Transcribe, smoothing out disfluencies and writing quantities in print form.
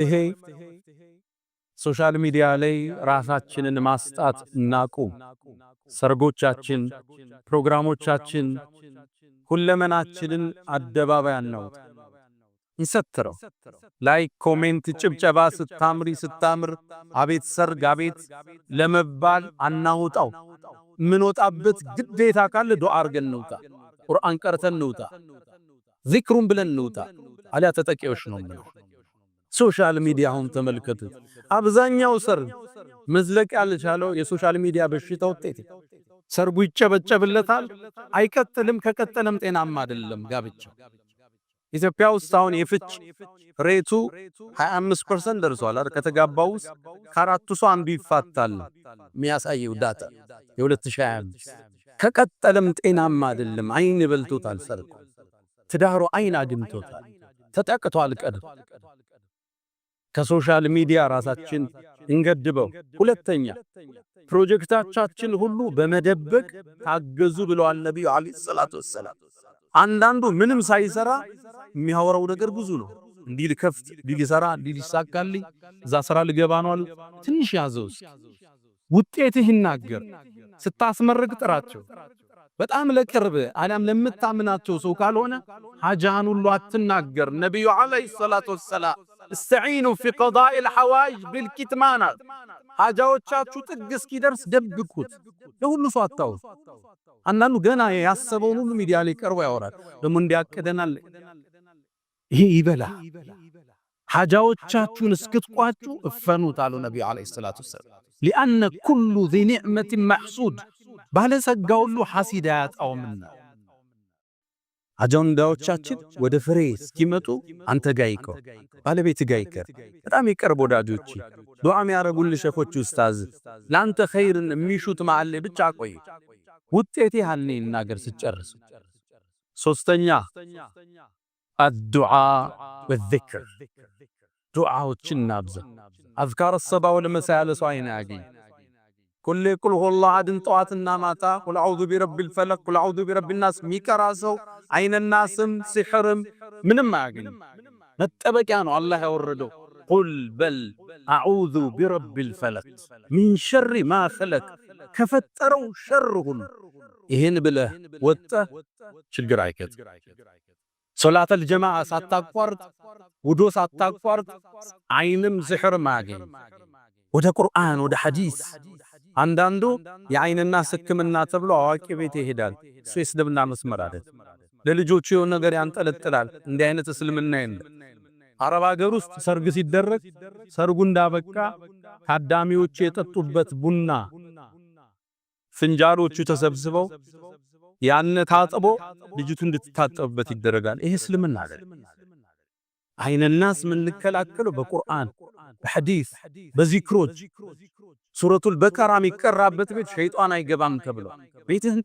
ይሄ ሶሻል ሚዲያ ላይ ራሳችንን ማስጣት እናቁም። ሰርጎቻችን፣ ፕሮግራሞቻችን፣ ሁለመናችንን አደባባይ አናውጣ። እንሰትረው። ላይክ፣ ኮሜንት፣ ጭብጨባ ስታምር አቤት ሰርግ አቤት ለመባል አናውጣው። ምን ወጣበት ግዴታ ካለ ዱዓ አርገን እንውጣ፣ ቁርአን ቀርተን እንውጣ፣ ዚክሩን ብለን እንውጣ። አሊያ ተጠቂዎች ነው ማለት። ሶሻል ሚዲያውን ተመልከቱ። አብዛኛው ሰርግ መዝለቅ ያልቻለው የሶሻል ሚዲያ በሽታ ውጤት። ሰርጉ ይጨበጨብለታል፣ አይቀጥልም። ከቀጠለም ጤናማ አይደለም ጋብቻው። ኢትዮጵያ ውስጥ አሁን የፍች ሬቱ 25% ደርሷል አይደል? ከተጋባው ውስጥ ከአራቱ ሰው አንዱ ይፋታል የሚያሳየው ዳታ የ2025። ከቀጠለም ጤናማ አይደለም። አይን በልቶታል ሰርጉ፣ ትዳሩ አይን አግኝቶታል፣ ተጠቅቷል ቀድሞ። ከሶሻል ሚዲያ ራሳችን እንገድበው። ሁለተኛ ፕሮጀክታችን ሁሉ በመደበቅ ታገዙ ብለዋል ነብዩ አለይሂ ሰላቱ ወሰለም። አንዳንዱ ምንም ሳይሰራ የሚያወራው ነገር ብዙ ነው። እንዲህ ልከፍት፣ እንዲህ ልሰራ፣ እንዲህ ሊሳካልኝ፣ እዛ ስራ ልገባ ነው አለ። ትንሽ ያዘውስ ውጤትህ ይናገር። ስታስመርቅ ጥራቸው። በጣም ለቅርብ አለም ለምታምናቸው ሰው ካልሆነ ሐጃን ሁሉ አትናገር። ነብዩ አለይሂ ሰላቱ ወሰለም استعينوا في قضاء الحوائج بالكتمان። ሐጃዎቻችሁ ጥግ እስኪደርስ ደብቁት፣ ለሁሉ ሰው አታውሩ። አንዳንዱ ገና ያሰበውን ሁሉ ሚዲያ ላይ ቀርቦ ያወራል። ደሞ እንዲያቀደናል ይሄ ይበላ። ሐጃዎቻችሁን እስክትቋጩ እፈኑት አሉ ነብዩ አለይሂ ሰላቱ ወሰለም። لأن كل ذي نعمة محسود። ባለጸጋ ሁሉ ሐሲድ አያጣውምና አጀንዳዎቻችን ወደ ፍሬ እስኪመጡ አንተ ጋይከው ባለቤት ጋይከር በጣም ይቀርብ ወዳጆች ዱዓ የሚያረጉልህ ሸኾች ኡስታዝ ላንተ ኸይርን የሚሹት ማዓለ ብቻ ቆይ ውጤት ያህል ይናገር ሲጨርስ። ሶስተኛ አዱዓ ወዝክር። ዱዓዎችን ናብዛ። አዝካር الصباح والمساء ለሰው አይና ያገኝ ኩል ቁል ሁወላሁ አሐድን ጠዋትና ማታ ቁል አዑዙ ቢረቢል ፈለቅ ቁል አዑዙ ቢረቢን ናስ ሚቀራ ሰው አይነናስም ሲሕርም ምንም አያገኝም። መጠበቂያ ነው አላህ ያወረደው። ቁል በል አዑዙ ቢረቢል ፈለቅ ሚን ሸሪ ማ ኸለቅ፣ ከፈጠረው ሸር ሁሉ። ይህን ብለህ ወጥተህ ችግር አይከት። ሶላተል ጀማዓ ሳታቋርጥ፣ ውዶ ሳታቋርጥ አይንም ሲሕርም አያገኝ። ወደ ቁርአን ወደ ሐዲስ። አንዳንዱ የአይንና ሕክምና ተብሎ አዋቂ ቤት ይሄዳል። እሱ የእስልምና መስመር አይደል። ለልጆቹ የሆነ ነገር ያንጠለጥላል። እንዲህ አይነት እስልምና የለም። አረብ ሀገር ውስጥ ሰርግ ሲደረግ ሰርጉ እንዳበቃ ታዳሚዎቹ የጠጡበት ቡና ፍንጃሎቹ ተሰብስበው ያን ታጥቦ ልጅቱ እንድትታጠብበት ይደረጋል። ይሄ እስልምና አይደል። አይንናስ ምን ልከላከለው በቁርአን በሐዲስ በዚክሮች ሱረቱል በቀራ የሚቀራበት ቤት ሸይጣን አይገባም ተብሎ ቤትህን